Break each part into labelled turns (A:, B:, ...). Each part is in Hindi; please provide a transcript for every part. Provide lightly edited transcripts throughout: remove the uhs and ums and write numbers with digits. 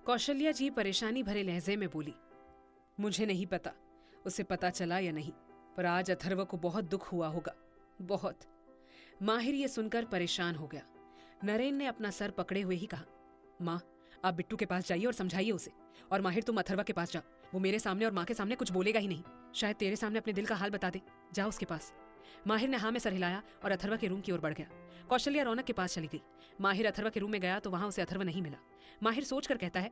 A: कौशल्या जी परेशानी भरे लहजे में बोली, मुझे नहीं पता उसे पता चला या नहीं, पर आज अथर्व को बहुत दुख हुआ होगा, बहुत। माहिर ये सुनकर परेशान हो गया। नरेन ने अपना सर पकड़े हुए ही कहा, माँ आप बिट्टू के पास जाइए और समझाइए उसे, और माहिर तुम अथर्व के पास जाओ। वो मेरे सामने और माँ के सामने कुछ बोलेगा ही नहीं, शायद तेरे सामने अपने दिल का हाल बता दे। जाओ उसके पास। माहिर ने हाँ में सर हिलाया और अथर्व के रूम की ओर बढ़ गया। कौशल्या रौनक के पास चली गई। माहिर अथर्व के रूम में गया तो वहां उसे अथर्व नहीं मिला। माहिर सोचकर कहता है,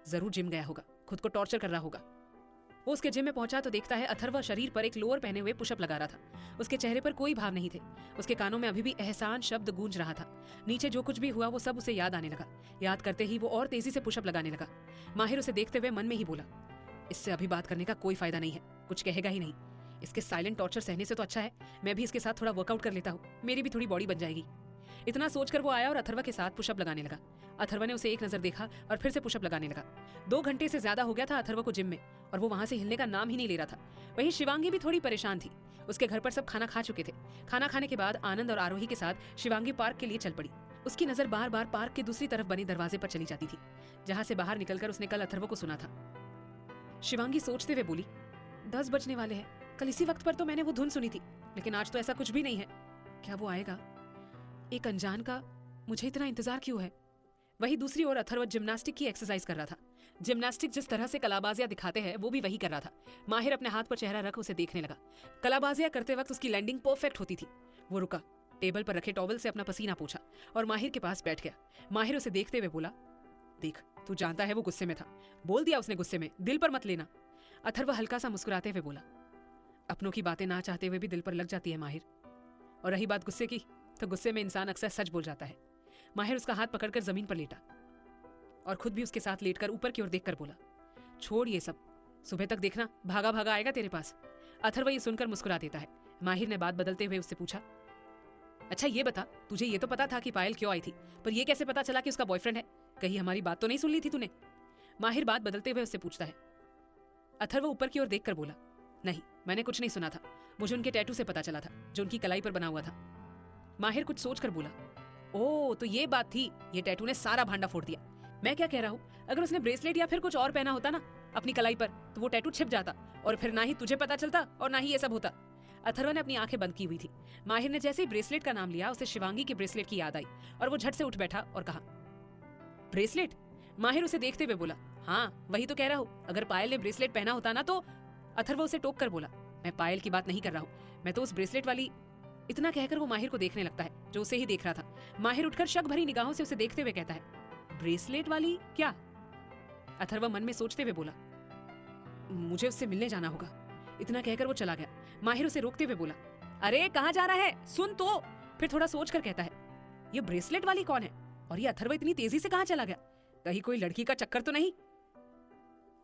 A: जरूर जिम गया होगा, खुद को टॉर्चर कर रहा होगा। वो उसके जिम में पहुंचा तो देखता है अथर्व शरीर पर एक लोअर पहने हुए पुशअप लगा रहा था। उसके चेहरे पर कोई भाव नहीं थे। उसके कानों में अभी भी एहसान शब्द गूंज रहा था। नीचे जो कुछ भी हुआ वो सब उसे याद आने लगा। याद करते ही वो और तेजी से पुशअप लगाने लगा। माहिर उसे देखते हुए मन में ही बोला, इससे अभी बात करने का कोई फायदा नहीं है, कुछ कहेगा ही नहीं। इसके साइलेंट टॉर्चर सहने से तो अच्छा है मैं भी इसके साथ थोड़ा वर्कआउट कर लेता हूँ, मेरी भी थोड़ी बॉडी बन जाएगी। इतना सोचकर वो आया और अथर्व के साथ पुशअप लगाने लगा। अथर्व ने उसे एक नजर देखा और फिर से पुशअप लगाने लगा। 2 घंटे से ज्यादा हो गया था अथर्व को जिम में, और वो वहां से हिलने का नाम ही नहीं ले रहा था। वहीं शिवांगी भी थोड़ी परेशान थी। उसके घर पर सब खाना खा चुके थे। खाना खाने के बाद आनंद और आरोही के साथ शिवांगी पार्क के लिए चल पड़ी। उसकी नजर बार बार पार्क के दूसरी तरफ बने दरवाजे पर चली जाती थी, जहां से बाहर निकलकर उसने कल अथर्व को सुना था। शिवांगी सोचते हुए बोली, 10 बजने वाले हैं, कल इसी वक्त पर तो मैंने वो धुन सुनी थी, लेकिन आज तो ऐसा कुछ भी नहीं है। क्या वो आएगा? एक अनजान का मुझे इतना इंतजार क्यों है? वही दूसरी ओर अथर्व जिम्नास्टिक की एक्सरसाइज कर रहा था। जिम्नास्टिक जिस तरह से कलाबाजियां दिखाते हैं वो भी वही कर रहा था। माहिर अपने हाथ पर चेहरा रख उसे देखने लगा। कलाबाजियां करते वक्त उसकी लैंडिंग परफेक्ट होती थी। वो रुका, टेबल पर रखे टॉवल से अपना पसीना पोंछा और माहिर के पास बैठ गया। माहिर उसे देखते हुए बोला, देख तू जानता है वो गुस्से में था, बोल दिया उसने गुस्से में, दिल पर मत लेना। अथर्व हल्का सा मुस्कुराते हुए बोला, अपनों की बातें ना चाहते हुए भी दिल पर लग जाती है माहिर, और रही बात गुस्से की तो गुस्से में इंसान अक्सर सच बोल जाता है। माहिर उसका हाथ पकड़कर जमीन पर लेटा और खुद भी उसके साथ लेटकर ऊपर की ओर देखकर बोला, छोड़ ये सब, सुबह तक देखना भागा भागा आएगा तेरे पास। अथर्व ये सुनकर मुस्कुरा देता है। माहिर ने बात बदलते हुए उससे पूछा, अच्छा ये बता, तुझे ये तो पता था कि पायल क्यों आई थी, पर ये कैसे पता चला कि उसका बॉयफ्रेंड है? कहीं हमारी बात तो नहीं सुन ली थी तूने? माहिर बात बदलते हुए उससे पूछता है। अथर्व ऊपर की ओर देखकर बोला, नहीं मैंने कुछ नहीं सुना था, मुझे उनके टैटू से पता चला था जो उनकी कलाई पर बना हुआ था। माहिर कुछ सोचकर बोला, ओ तो ये बात थी, ये टैटू ने सारा भांडा फोड़ दिया। मैं क्या कह रहा हूँ, अगर उसने ब्रेसलेट या फिर कुछ और पहना होता ना अपनी कलाई पर तो वो टैटू छिप जाता और फिर ना ही तुझे पता चलता और ना ही ये सब होता। अथर्व ने अपनी आंखें बंद की हुई थी। माहिर ने जैसे ही ब्रेसलेट का नाम लिया उसे शिवांगी के ब्रेसलेट की याद आई और वो झट से उठ बैठा और कहा, ब्रेसलेट? माहिर उसे देखते हुए बोला, हाँ वही तो कह रहा हूँ, अगर पायल ने ब्रेसलेट पहना होता ना तो। अथर्व उसे टोक कर बोला, मैं पायल की बात नहीं कर रहा हूँ, मैं तो उस ब्रेसलेट वाली। इतना कहकर वो माहिर को देखने लगता है जो उसे ही देख रहा था। माहिर उठकर शक भरी निगाहों से उसे देखते हुए कहता है, ब्रेसलेट वाली क्या? अथर्व मन में सोचते हुए बोला, मुझे उससे मिलने जाना होगा। इतना कहकर वो चला गया। माहिर उसे रोकते हुए बोला, अरे कहाँ जा रहा है, सुन तो। फिर थोड़ा सोचकर कहता है, ये ब्रेसलेट वाली कौन है और ये अथर्व इतनी तेजी से कहाँ चला गया? कहीं कोई लड़की का चक्कर तो नहीं?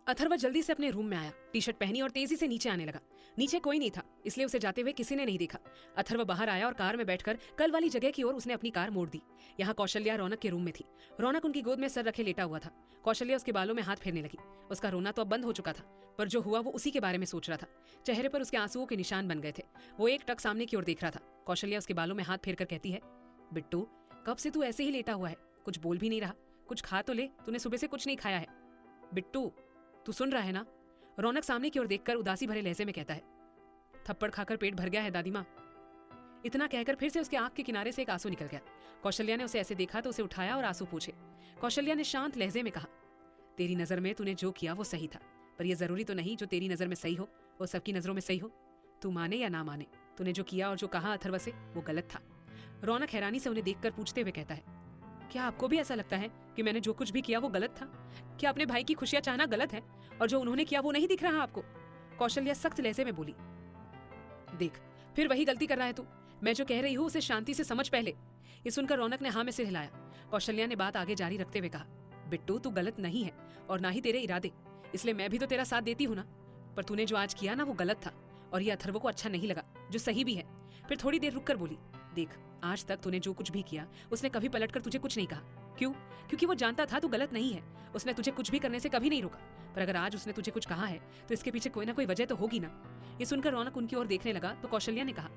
A: अथर्व जल्दी से अपने रूम में आया, टी शर्ट पहनी और तेजी से नीचे आने लगा। नीचे कोई नहीं था, इसलिए उसे जाते हुए किसी ने नहीं देखा। अथर्व बाहर आया और कार में बैठकर कल वाली जगह की ओर उसने अपनी कार मोड़ दी। यहाँ कौशल्या रौनक के रूम में थी। रौनक उनकी गोद में सर रखे लेटा हुआ था। कौशल्या उसके बालों में हाथ फेरने लगी। उसका रोना तो अब बंद हो चुका था, पर जो हुआ वो उसी के बारे में सोच रहा था। चेहरे पर उसके आंसुओं के निशान बन गए थे। वो एक टक सामने की ओर देख रहा था। कौशल्या उसके बालों में हाथ फेर कर कहती है, बिट्टू कब से तू ऐसे ही लेटा हुआ है, कुछ बोल भी नहीं रहा, कुछ खा तो ले, तूने सुबह से कुछ नहीं खाया है। बिट्टू तू सुन रहा है ना? रौनक सामने की ओर देखकर उदासी भरे लहजे में कहता है, थप्पड़ खाकर पेट भर गया है दादी माँ। इतना कहकर फिर से उसके आंख के किनारे से एक आंसू निकल गया। कौशल्या ने उसे ऐसे देखा तो उसे उठाया और आंसू पूछे। कौशल्या ने शांत लहजे में कहा, तेरी नजर में तूने जो किया वो सही था, पर यह जरूरी तो नहीं जो तेरी नजर में सही हो वो सबकी नजरों में सही हो। तू माने या ना माने, तूने जो किया और जो कहा अथर्व से वो गलत था। रौनक हैरानी से उन्हें देखकर पूछते हुए कहता है, क्या आपको भी ऐसा लगता है कि मैंने जो कुछ भी किया वो गलत था? क्या अपने भाई की खुशियां चाहना गलत है और जो उन्होंने किया वो नहीं दिख रहा आपको? कौशल्या सख्त लहजे में बोली, देख फिर वही गलती कर रहा है तू। मैं जो कह रही हूँ उसे शांति से समझ पहले। ये सुनकर रौनक ने हाँ में सिर हिलाया। कौशल्या ने बात आगे जारी रखते हुए कहा, बिट्टू तू गलत नहीं है और ना ही तेरे इरादे, इसलिए मैं भी तो तेरा साथ देती हूँ ना। पर तूने जो आज किया ना वो गलत था और ये अथर्व को अच्छा नहीं लगा, जो सही भी है। फिर थोड़ी देर रुक कर बोली, देख आज तक तूने जो कुछ भी किया उसने कभी पलटकर तुझे कुछ नहीं कहा। क्यों? क्योंकि वो जानता था तू गलत नहीं है। उसने तुझे कुछ भी करने से कभी नहीं रोका। पर अगर आज उसने तुझे कुछ कहा है तो इसके पीछे कोई ना कोई वजह तो होगी ना। ये सुनकर रौनक उनकी ओर देखने लगा तो कौशल्या ने कहा,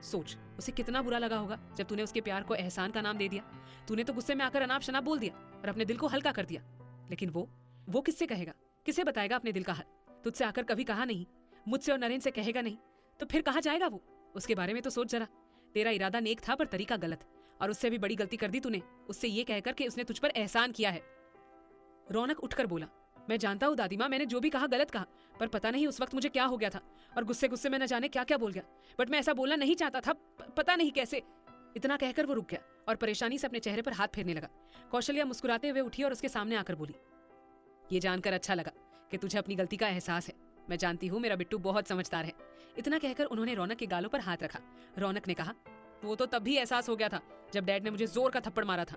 A: सोच उसे कितना बुरा लगा होगा जब तूने उसके प्यार को एहसान का नाम दे दिया। तूने तो गुस्से में आकर अनाप शनाप बोल दिया और अपने दिल को हल्का कर दिया, लेकिन वो वो किससे कहेगा, किसे बताएगा अपने दिल का हाल? तुझसे आकर कभी कहा नहीं, मुझसे और नरेन से कहेगा नहीं, तो फिर कहाँ जाएगा वो? उसके बारे में तो सोच जरा। तेरा इरादा नेक था पर तरीका गलत, और उससे भी बड़ी गलती कर दी तूने, उससे ये कहकर कि उसने तुझ पर एहसान किया है। रौनक उठकर बोला, मैं जानता हूँ दादी माँ, मैंने जो भी कहा गलत कहा, पर पता नहीं उस वक्त मुझे क्या हो गया था, और गुस्से गुस्से में न जाने क्या क्या बोल गया, बट मैं ऐसा बोलना नहीं चाहता था, पता नहीं कैसे। इतना कहकर वो रुक गया और परेशानी से अपने चेहरे पर हाथ फेरने लगा। कौशल्या मुस्कुराते हुए उठी और उसके सामने आकर बोली, ये जानकर अच्छा लगा कि तुझे अपनी गलती का एहसास है। मैं जानती हूँ मेरा बिट्टू बहुत समझदार है। इतना कहकर उन्होंने रौनक के गालों पर हाथ रखा। रौनक ने कहा, वो तो तब भी एहसास हो गया था जब डैड ने मुझे जोर का थप्पड़ मारा था।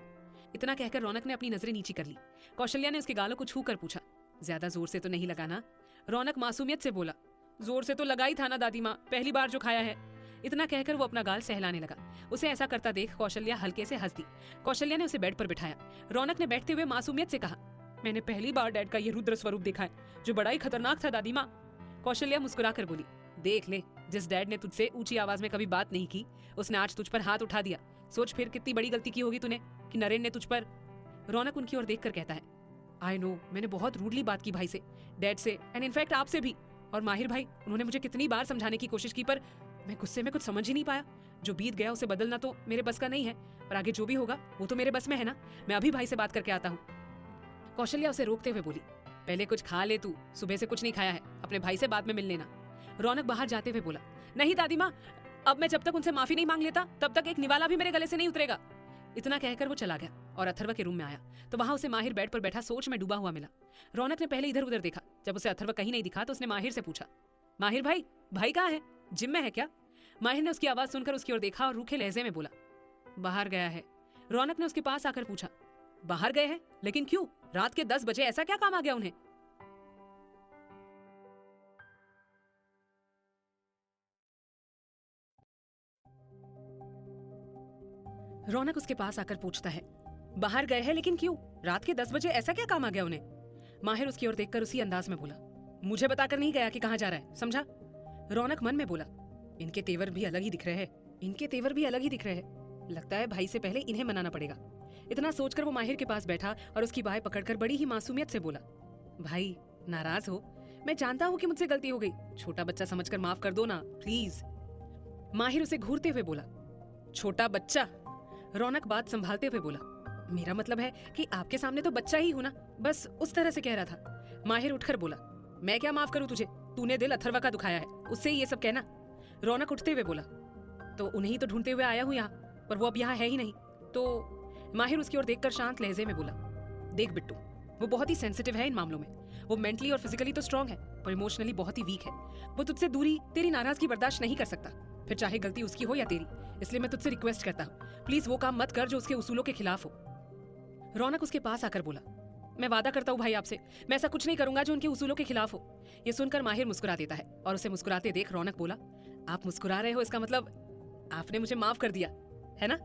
A: इतना कहकर रौनक ने अपनी नजरें नीची कर ली। कौशल्या ने उसके गालों को छू कर पूछा, ज्यादा जोर से तो नहीं लगा ना? रौनक मासूमियत से बोला, जोर से तो लगा ही था ना दादी माँ, पहली बार जो खाया है। इतना कहकर वो अपना गाल सहलाने लगा। उसे ऐसा करता देख कौशल्या हल्के से हंस दी। कौशल्या ने उसे बेड पर बिठाया। रौनक ने बैठते हुए मासूमियत से कहा, मैंने पहली बार डैड का ये रुद्र स्वरूप देखा है, जो बड़ा ही खतरनाक था दादी माँ। कौशल्या मुस्कुराकर बोली, देख ले, जिस डैड ने तुझसे ऊंची आवाज में कभी बात नहीं की, उसने आज तुझ पर हाथ उठा दिया। सोच फिर कितनी बड़ी गलती की होगी तूने कि नरेन ने तुझ पर। रौनक उनकी ओर देखकर कहता है, आई नो, मैंने बहुत रूडली बात की भाई से, डैड से, एंड इनफैक्ट आपसे भी। और माहिर भाई, उन्होंने मुझे कितनी बार समझाने की कोशिश की, पर मैं गुस्से में कुछ समझ ही नहीं पाया। जो बीत गया उसे बदलना तो मेरे बस का नहीं है, पर आगे जो भी होगा वो तो मेरे बस में है ना। मैं अभी भाई से बात करके आता हूँ। कौशल्या उसे रोकते हुए बोली, पहले कुछ खा ले तू, सुबह से कुछ नहीं खाया है, अपने भाई से बाद में मिल लेना। रौनक बाहर जाते हुए बोला, नहीं दादी माँ, अब मैं जब तक उनसे माफी नहीं मांग लेता तब तक एक निवाला भी मेरे गले से नहीं उतरेगा। इतना कहकर वो चला गया और अथर्व के रूम में आया तो वहां उसे माहिर बेड पर बैठा सोच में डूबा हुआ मिला। रौनक ने पहले इधर उधर देखा। जब उसे अथर्व कहीं नहीं दिखा तो उसने माहिर से पूछा, माहिर भाई, भाई कहाँ है? जिम में है क्या? माहिर ने उसकी आवाज सुनकर उसकी ओर देखा और रूखे लहजे में बोला, बाहर गया है। रौनक ने उसके पास आकर पूछा, बाहर गए हैं? लेकिन क्यों? रात के 10 बजे ऐसा क्या काम आ गया उन्हें? रौनक उसके पास आकर पूछता है, बाहर गए हैं लेकिन क्यों? रात के 10 बजे ऐसा क्या काम आ गया उन्हें? माहिर उसकी ओर देखकर उसी अंदाज में बोला, मुझे बताकर नहीं गया कि कहाँ जा रहा है, समझा? रौनक मन में बोला, इनके तेवर भी अलग ही दिख रहे हैं, इनके तेवर भी अलग ही दिख रहे हैं। लगता है भाई से पहले इन्हें मनाना पड़ेगा। इतना सोचकर वो माहिर के पास बैठा और उसकी बाहें पकड़कर बड़ी ही मासूमियत से बोला, भाई नाराज हो? मैं जानता हूँ कि मुझसे गलती हो गई, छोटा बच्चा समझकर माफ कर दो ना प्लीज। माहिर उसे घूरते हुए बोला, छोटा बच्चा? रौनक बात संभालते हुए बोला, मेरा मतलब है कि आपके सामने तो बच्चा ही हूं ना, बस उस तरह से कह रहा था। माहिर उठकर बोला, मैं क्या माफ करूं तुझे? तूने दिल अथर्वा का दुखाया है, उससे ही ये सब कहना। रौनक उठते हुए बोला, तो उन्हें ही तो ढूंढते हुए आया हूं यहाँ, पर वो अब यहाँ है ही नहीं तो। माहिर उसकी ओर देखकर शांत लहजे में बोला, देख बिट्टू, वो बहुत ही सेंसिटिव है इन मामलों में। वो मेंटली और फिजिकली तो स्ट्रांग है पर इमोशनली बहुत ही वीक है। वो तुझसे दूरी, तेरी नाराजगी बर्दाश्त नहीं कर सकता, फिर चाहे गलती उसकी हो या तेरी। इसलिए मैं तुझसे रिक्वेस्ट करता हूँ, प्लीज वो काम मत कर जो उसके उसूलों के खिलाफ हो। रौनक उसके पास आकर बोला, मैं वादा करता हूँ भाई आपसे, मैं ऐसा कुछ नहीं करूंगा जो उनके उसूलों के खिलाफ हो। ये सुनकर माहिर मुस्कुरा देता है और उसे मुस्कुराते देख रौनक बोला, आप मुस्कुरा रहे हो, इसका मतलब आपने मुझे माफ कर दिया है ना?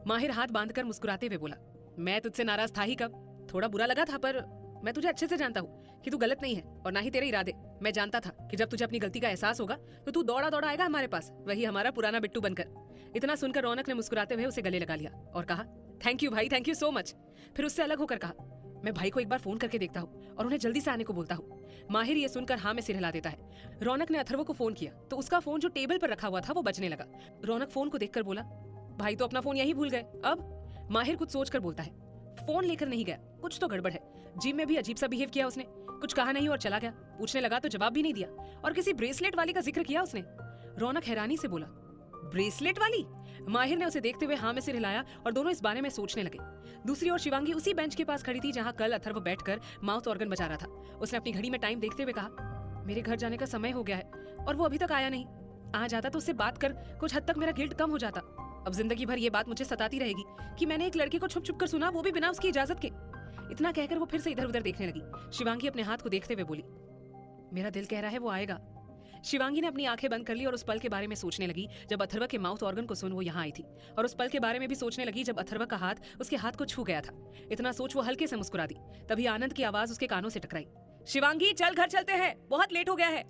A: माहिर हाथ बांधकर मुस्कुराते हुए बोला, मैं तुझसे नाराज था ही कब, थोड़ा बुरा लगा था, पर मैं तुझे अच्छे से जानता हूँ कि तू गलत नहीं है और ना ही तेरे इरादे। मैं जानता था कि जब तुझे अपनी गलती का एहसास होगा तो तू दौड़ा दौड़ा आएगा हमारे पास, वही हमारा पुराना बिट्टू बनकर। इतना सुनकर रौनक ने मुस्कुराते हुए उसे गले लगा लिया और कहा, थैंक यू भाई, थैंक यू सो मच। फिर उससे अलग होकर कहा, मैं भाई को एक बार फोन करके देखता हूँ और उन्हें जल्दी से आने को बोलता हूँ। माहिर ये सुनकर हाँ में सिर हिला देता है। रौनक ने अथर्व को फोन किया तो उसका फोन जो टेबल पर रखा हुआ था वो बजने लगा। रौनक फोन को देखकर बोला, भाई तो अपना फोन यहीं भूल गए अब? माहिर कुछ सोचकर बोलता है, फोन लेकर नहीं गया, कुछ तो गड़बड़ है। जिम में भी अजीब सा बिहेव किया उसने, कुछ कहा नहीं और चला गया। पूछने लगा तो जवाब भी नहीं दिया और किसी ब्रेसलेट वाली का जिक्र किया उसने। रौनक हैरानी से बोला, ब्रेसलेट वाली? माहिर ने उसे देखते हुए हाँ में सिर हिलाया और दोनों इस बारे में सोचने लगे। दूसरी ओर शिवांगी उसी बेंच के पास खड़ी थी जहाँ कल अथर्व बैठकर माउथ ऑर्गन बजा रहा था। उसने अपनी घड़ी में टाइम देखते हुए कहा, मेरे घर जाने का समय हो गया है और वो अभी तक आया नहीं। आ जाता तो उससे बात कर कुछ हद तक मेरा गिल्ट कम हो जाता। अब जिंदगी भर ये बात मुझे सताती रहेगी कि मैंने एक लड़के को छुप छुप कर सुना, वो भी बिना उसकी इजाजत के। इतना कहकर वो फिर से इधर उधर देखने लगी। शिवांगी अपने हाथ को देखते हुए बोली, मेरा दिल कह रहा है वो आएगा। शिवांगी ने अपनी आंखें बंद कर ली और उस पल के बारे में सोचने लगी जब अथर्व के माउथ ऑर्गन को सुन वो यहाँ आई थी, और उस पल के बारे में भी सोचने लगी जब अथर्व का हाथ उसके हाथ को छू गया था। इतना सोच वो हल्के से मुस्कुरा दी। तभी आनंद की आवाज उसके कानों से टकराई, शिवांगी चल घर चलते हैं, बहुत लेट हो गया है।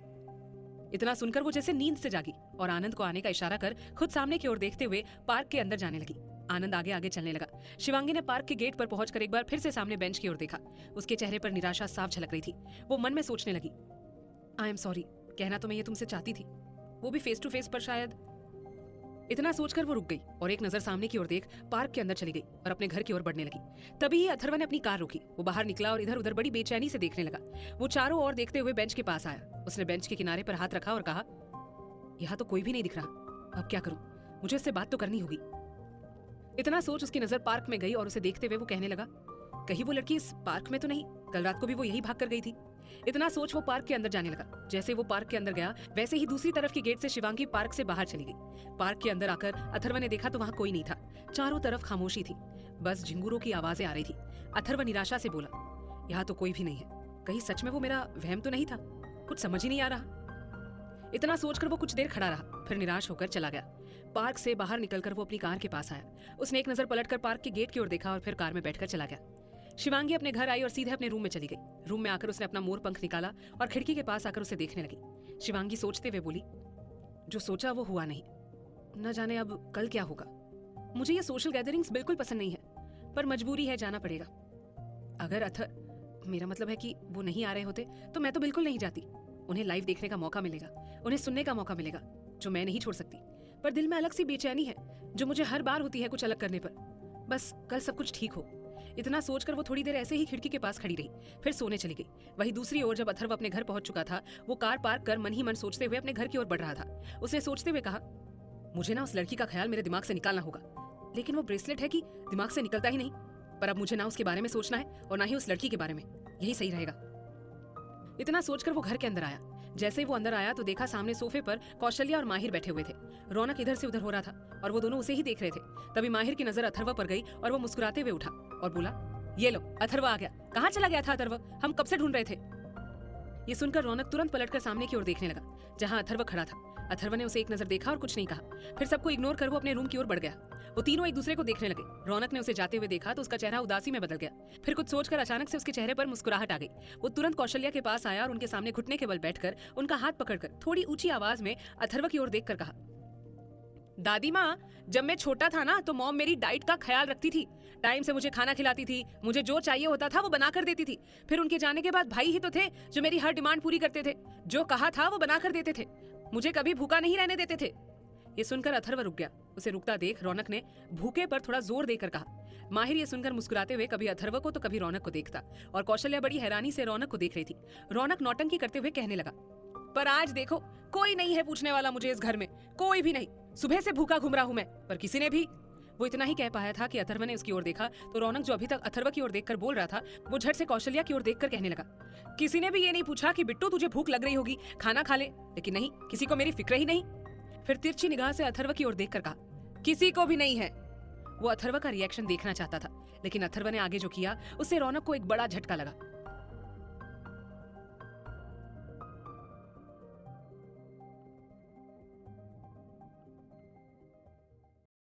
A: इतना सुनकर वो जैसे नींद से जागी और आनंद को आने का इशारा कर खुद सामने की ओर देखते हुए पार्क के अंदर जाने लगी। आनंद आगे आगे चलने लगा। शिवांगी ने पार्क के गेट पर पहुंचकर एक बार फिर से सामने बेंच की ओर देखा। उसके चेहरे पर निराशा साफ झलक रही थी। वो मन में सोचने लगी, आई एम सॉरी, कहना तो मैं ये तुमसे चाहती थी, वो भी फेस टू फेस पर शायद। इतना सोचकर वो रुक गई और एक नजर सामने की ओर देख पार्क के अंदर चली गई और अपने घर की ओर बढ़ने लगी। तभी ही अथर्व ने अपनी कार रोकी। वो बाहर निकला और इधर उधर बड़ी बेचैनी से देखने लगा। वो चारों ओर देखते हुए बेंच के पास आया। उसने बेंच के किनारे पर हाथ रखा और कहा, यहाँ तो कोई भी नहीं दिख रहा, अब क्या करूं? मुझे उससे बात तो करनी होगी। इतना सोच उसकी नजर पार्क में गई और उसे देखते हुए वो कहने लगा, कहीं वो लड़की इस पार्क में तो नहीं? कल रात को भी वो यही भाग कर गई थी। इतना सोच वो पार्क के अंदर जाने लगा। जैसे वो पार्क के अंदर गया वैसे ही दूसरी तरफ के गेट से शिवांगी पार्क से बाहर चली गई। पार्क के अंदर आकर अथर्व ने देखा तो वहां कोई नहीं था। चारों तरफ खामोशी थी, बस झिंगुरों की आवाजें आ रही थी। अथर्व निराशा से बोला, यहाँ तो कोई भी नहीं है, कहीं सच में वो मेरा वहम तो नहीं था? कुछ समझ ही नहीं आ रहा। इतना सोचकर वो कुछ देर खड़ा रहा, फिर निराश होकर चला गया। पार्क से बाहर निकलकर वो अपनी कार के पास आया। उसने एक नजर पलटकर पार्क के गेट की ओर देखा और फिर कार में बैठकर चला गया। शिवांगी अपने घर आई और सीधे अपने रूम में चली गई। रूम में आकर उसने अपना मोर पंख निकाला और खिड़की के पास आकर उसे देखने लगी। शिवांगी सोचते हुए बोली, जो सोचा वो हुआ नहीं, न जाने अब कल क्या होगा। मुझे ये सोशल गैदरिंग्स बिल्कुल पसंद नहीं है, पर मजबूरी है, जाना पड़ेगा। अगर मेरा मतलब है कि वो नहीं आ रहे होते तो मैं तो बिल्कुल नहीं जाती। उन्हें लाइव देखने का मौका मिलेगा, उन्हें सुनने का मौका मिलेगा, जो मैं नहीं छोड़ सकती। पर दिल में अलग सी बेचैनी है जो मुझे हर बार होती है कुछ अलग करने पर। बस कल सब कुछ ठीक हो। इतना सोचकर वो थोड़ी देर ऐसे ही खिड़की के पास खड़ी रही, फिर सोने चली गई। वहीं दूसरी ओर जब अथर्व अपने घर पहुंच चुका था, वो कार पार्क कर मन ही मन सोचते हुए अपने घर की ओर बढ़ रहा था। उसने सोचते हुए कहा, मुझे ना उस लड़की का ख्याल मेरे दिमाग से निकालना होगा, लेकिन वो ब्रेसलेट है कि दिमाग से निकलता ही नहीं। पर अब मुझे ना उसके बारे में सोचना है और ना ही उस लड़की के बारे में, यही सही रहेगा। इतना सोचकर वो घर के अंदर आया। जैसे ही वो अंदर आया तो देखा सामने सोफे पर कौशल्या और माहिर बैठे हुए थे। रौनक इधर से उधर हो रहा था और वो दोनों उसे ही देख रहे थे। तभी माहिर की नजर अथर्व पर गई और वो मुस्कुराते हुए उठा और बोला, ये लो, अथर्व आ गया। कहाँ चला गया था अथर्व? हम कब से ढूंढ रहे थे। ये सुनकर रौनक तुरंत पलटकर सामने की ओर देखने लगा, जहाँ अथर्व खड़ा था। अथर्व ने उसे एक नजर देखा और कुछ नहीं कहा। फिर सबको इग्नोर कर वो अपने रूम की ओर बढ़ गया। वो तीनों एक दूसरे को देखने लगे। रौनक ने उसे जाते हुए देखा तो उसका चेहरा उदासी में बदल गया। फिर कुछ सोचकर अचानक से उसके चेहरे पर मुस्कुराहट आ गई। वो तुरंत कौशल्या के पास आया और उनके सामने घुटने के बल बैठकर उनका हाथ पकड़कर थोड़ी ऊंची आवाज में अथर्व की ओर देखकर कहा, दादी माँ, जब मैं छोटा था ना तो मॉम मेरी डाइट का ख्याल रखती थी। टाइम से मुझे खाना खिलाती थी, मुझे जो चाहिए होता था वो बना कर देती थी। फिर उनके जाने के बाद भाई ही तो थे जो मेरी हर डिमांड पूरी करते थे। जो कहा था वो बना कर देते थे, मुझे कभी भूखा नहीं रहने देते थे। ये सुनकर अथर्व रुक गया। उसे रुकता देख रौनक ने भूखे पर थोड़ा जोर देकर कहा। माहिर ये सुनकर मुस्कुराते हुए कभी अथर्व को तो कभी रौनक को देखता और कौशल्या बड़ी हैरानी से रौनक को देख रही थी। रौनक नौटंकी करते हुए कहने लगा, पर आज देखो, कोई नहीं है पूछने वाला मुझे इस घर में, कोई भी नहीं। सुबह से भूखा घूम रहा हूं मैं, पर किसी ने भी। वो इतना ही कह पाया था कि अथर्व ने उसकी ओर देखा तो रौनक जो अभी तक अथर्व की ओर देखकर बोल रहा था, वो झट से कौशल्या की ओर देखकर कहने लगा, किसी ने भी ये नहीं पूछा कि बिट्टू तुझे भूख लग रही होगी, खाना खा ले। लेकिन नहीं, किसी को मेरी फिक्र ही नहीं। फिर तिरछी निगाह से अथर्व की ओर देखकर कहा, किसी को भी नहीं है। वो अथर्व का रिएक्शन देखना चाहता था, लेकिन अथर्व ने आगे जो किया उससे रौनक को एक बड़ा झटका लगा।